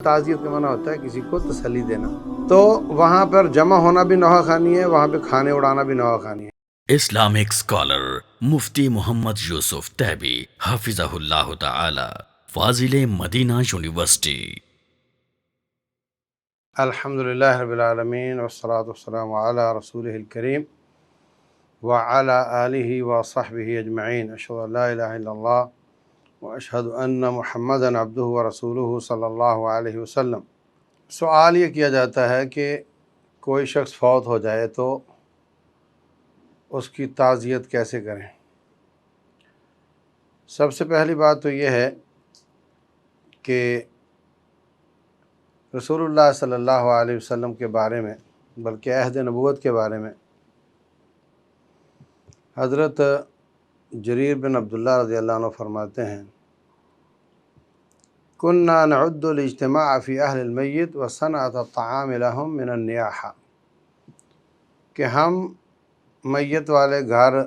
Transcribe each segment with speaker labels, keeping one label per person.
Speaker 1: تعزیت کا معنی ہوتا ہے کسی کو تسلی دینا، تو وہاں پر جمع ہونا بھی نوحہ خوانی ہے، وہاں پہ کھانے اڑانا بھی نوحہ خوانی ہے۔
Speaker 2: اسلامک اسکالر مفتی محمد یوسف تیبی حفظہ اللہ تعالی، فاضل مدینہ یونیورسٹی۔
Speaker 1: الحمدللہ رب العالمین والصلاة والسلام علی رسولہ الکریم وعلی آلہ وصحبہ اجمعین، اشہد ان لا الہ الا اللہ واشہد ان محمدا عبدہ ورسولہ صلی اللہ علیہ وسلم۔ سوال یہ کیا جاتا ہے کہ کوئی شخص فوت ہو جائے تو اس کی تعزیت کیسے کریں؟ سب سے پہلی بات تو یہ ہے کہ رسول اللہ صلی اللہ علیہ وسلم کے بارے میں، بلکہ عہد نبوت کے بارے میں، حضرت جریر بن عبداللہ رضی اللہ عنہ فرماتے ہیں، كنا نعد الاجتماع فی اہل المیت وصنعۃ الطعام لهم من النیاحہ، کہ ہم میت والے گھر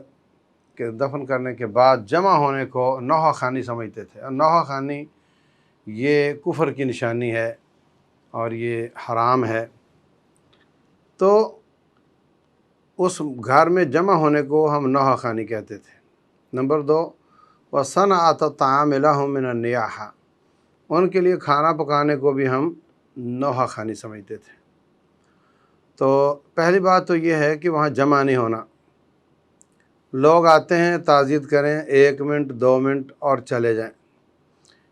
Speaker 1: کے دفن کرنے کے بعد جمع ہونے کو نوحہ خوانی سمجھتے تھے، اور نوحہ خوانی یہ کفر کی نشانی ہے اور یہ حرام ہے، تو اس گھر میں جمع ہونے کو ہم نوحہ خوانی کہتے تھے۔ نمبر 2، وصنعۃ الطعام لهم من النیاحہ، ان کے لیے کھانا پکانے کو بھی ہم نوحہ خوانی سمجھتے تھے۔ تو پہلی بات تو یہ ہے کہ وہاں جمع نہیں ہونا، لوگ آتے ہیں تعزیت کریں 1 منٹ 2 منٹ اور چلے جائیں،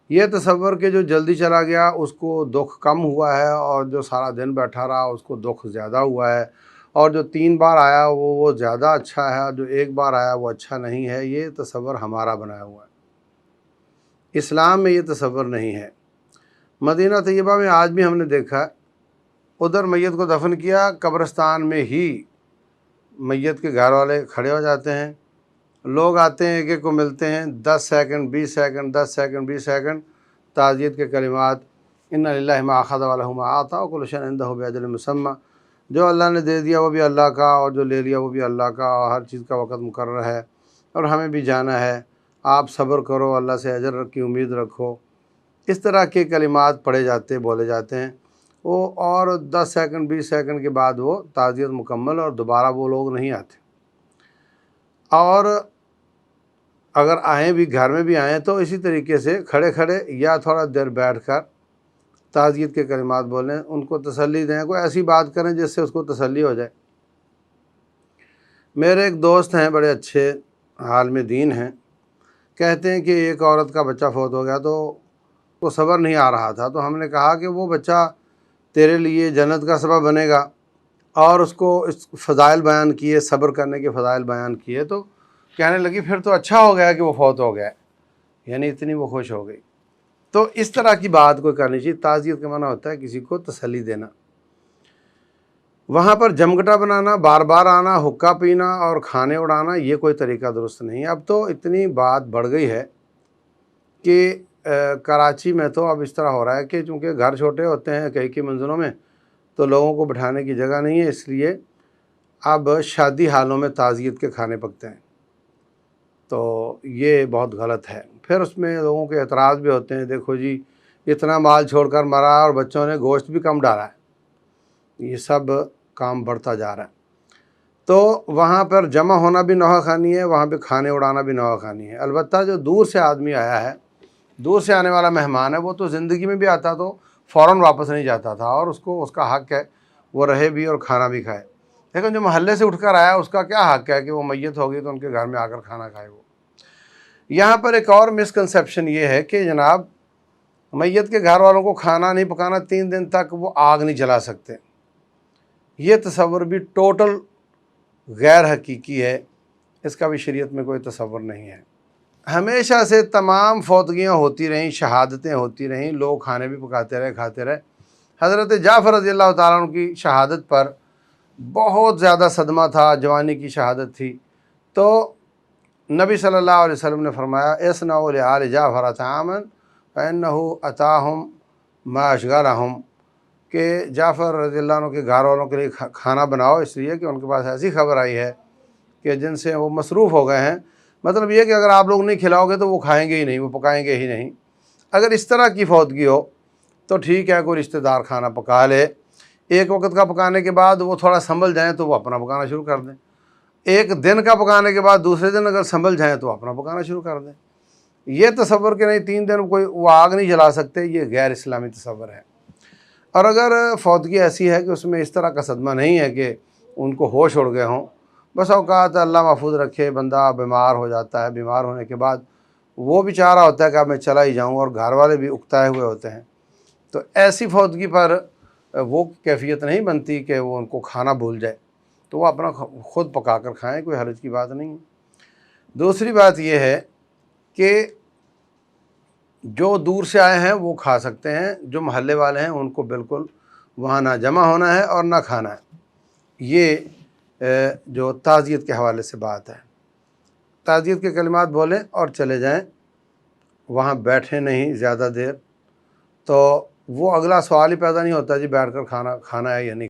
Speaker 1: یہ تصور کہ جو جلدی چلا گیا اس کو دکھ کم ہوا ہے اور جو سارا دن بیٹھا رہا اس کو دکھ زیادہ ہوا ہے، اور جو 3 بار آیا وہ زیادہ اچھا ہے، اور جو 1 بار آیا وہ اچھا نہیں ہے، یہ تصور ہمارا بنایا ہوا ہے۔ اسلام میں یہ تصور نہیں ہے۔ مدینہ طیبہ میں آج بھی ہم نے دیکھا، ادھر میت کو دفن کیا، قبرستان میں ہی میت کے گھر والے کھڑے ہو جاتے ہیں، لوگ آتے ہیں، ایک ایک کو ملتے ہیں، 10 سیکنڈ 20 سیکنڈ 10 سیکنڈ 20 سیکنڈ تعزیت کے کلمات، ان للہ ما اخذ ولہ ما اعطی وکل شیء عنده باجل مسمی، جو اللہ نے دے دیا وہ بھی اللہ کا، اور جو لے لیا وہ بھی اللہ کا، اور ہر چیز کا وقت مقرر ہے، اور ہمیں بھی جانا ہے، آپ صبر کرو، اللہ سے اجر کی امید رکھو۔ اس طرح کے کلمات پڑھے جاتے بولے جاتے ہیں، وہ اور 10 سیکنڈ 20 سیکنڈ کے بعد وہ تعزیت مکمل، اور دوبارہ وہ لوگ نہیں آتے، اور اگر آئیں بھی گھر میں بھی آئیں تو اسی طریقے سے کھڑے کھڑے یا تھوڑا دیر بیٹھ کر تعزیت کے کلمات بولیں، ان کو تسلی دیں، کوئی ایسی بات کریں جس سے اس کو تسلی ہو جائے۔ میرے ایک دوست ہیں، بڑے اچھے عالم دین ہیں، کہتے ہیں کہ ایک عورت کا بچہ فوت ہو گیا تو کو صبر نہیں آ رہا تھا، تو ہم نے کہا کہ وہ بچہ تیرے لیے جنت کا سبب بنے گا، اور اس کو اس فضائل بیان کیے، صبر کرنے کے فضائل بیان کیے، تو کہنے لگی پھر تو اچھا ہو گیا کہ وہ فوت ہو گیا، یعنی اتنی وہ خوش ہو گئی۔ تو اس طرح کی بات کوئی کرنی چاہیے۔ تعزیت کا معنی ہوتا ہے کسی کو تسلی دینا، وہاں پر جمگٹا بنانا، بار بار آنا، حقہ پینا اور کھانے اڑانا، یہ کوئی طریقہ درست نہیں ہے۔ اب تو اتنی بات بڑھ گئی ہے کہ کراچی میں تو اب اس طرح ہو رہا ہے کہ چونکہ گھر چھوٹے ہوتے ہیں کئی منزلوں میں، تو لوگوں کو بٹھانے کی جگہ نہیں ہے، اس لیے اب شادی حالوں میں تعزیت کے کھانے پکتے ہیں، تو یہ بہت غلط ہے۔ پھر اس میں لوگوں کے اعتراض بھی ہوتے ہیں، دیکھو جی اتنا مال چھوڑ کر مرا اور بچوں نے گوشت بھی کم ڈالا ہے، یہ سب کام بڑھتا جا رہا ہے۔ تو وہاں پر جمع ہونا بھی نوحہ خوانی ہے، وہاں پہ کھانے اڑانا بھی نوحہ خوانی ہے۔ البتہ جو دور سے آدمی آیا ہے، دور سے آنے والا مہمان ہے، وہ تو زندگی میں بھی آتا تو فوراً واپس نہیں جاتا تھا، اور اس کو اس کا حق ہے وہ رہے بھی اور کھانا بھی کھائے، لیکن جو محلے سے اٹھ کر آیا اس کا کیا حق ہے کہ وہ میت ہوگی تو ان کے گھر میں آ کر کھانا کھائے وہ۔ یہاں پر ایک اور مسکنسیپشن یہ ہے کہ جناب میت کے گھر والوں کو کھانا نہیں پکانا، 3 دن تک وہ آگ نہیں جلا سکتے، یہ تصور بھی ٹوٹل غیر حقیقی ہے، اس کا بھی شریعت میں کوئی تصور نہیں ہے۔ ہمیشہ سے تمام فوتگیاں ہوتی رہیں، شہادتیں ہوتی رہیں، لوگ کھانے بھی پکاتے رہے، کھاتے رہے۔ حضرت جعفر رضی اللہ تعالیٰ عنہ کی شہادت پر بہت زیادہ صدمہ تھا، جوانی کی شہادت تھی، تو نبی صلی اللہ علیہ وسلم نے فرمایا اصنعوا لآل جعفر طعاما فإنہ أتاہم ما اشغلہم، کہ جعفر رضی اللہ عنہ کے گھر والوں کے لیے کھانا بناؤ، اس لیے کہ ان کے پاس ایسی خبر آئی ہے کہ جن سے وہ مصروف ہو گئے ہیں۔ مطلب یہ کہ اگر آپ لوگ نہیں کھلاؤ گے تو وہ کھائیں گے ہی نہیں، وہ پکائیں گے ہی نہیں۔ اگر اس طرح کی فوتگی ہو تو ٹھیک ہے کوئی رشتہ دار کھانا پکا لے، ایک وقت کا پکانے کے بعد وہ تھوڑا سنبھل جائیں تو وہ اپنا پکانا شروع کر دیں، ایک دن کا پکانے کے بعد دوسرے دن اگر سنبھل جائیں تو اپنا پکانا شروع کر دیں۔ یہ تصور کہ نہیں 3 دن کوئی وہ آگ نہیں جلا سکتے، یہ غیر اسلامی تصور ہے۔ اور اگر فوتگی ایسی ہے کہ اس میں اس طرح کا صدمہ نہیں ہے کہ ان کو ہوش اڑ گئے ہوں، بس اوقات اللہ محفوظ رکھے بندہ بیمار ہو جاتا ہے، بیمار ہونے کے بعد وہ بھی چاہ رہا ہوتا ہے کہ اب میں چلا ہی جاؤں، اور گھر والے بھی اکتائے ہوئے ہوتے ہیں، تو ایسی فوتگی پر وہ کیفیت نہیں بنتی کہ وہ ان کو کھانا بھول جائے، تو وہ اپنا خود پکا کر کھائیں، کوئی حرج کی بات نہیں ہے۔ دوسری بات یہ ہے کہ جو دور سے آئے ہیں وہ کھا سکتے ہیں، جو محلے والے ہیں ان کو بالکل وہاں نہ جمع ہونا ہے اور نہ کھانا ہے۔ یہ جو تعزیت کے حوالے سے بات ہے، تعزیت کے کلمات بولیں اور چلے جائیں، وہاں بیٹھیں نہیں زیادہ دیر، تو وہ اگلا سوال ہی پیدا نہیں ہوتا جی بیٹھ کر کھانا ہے یا نہیں۔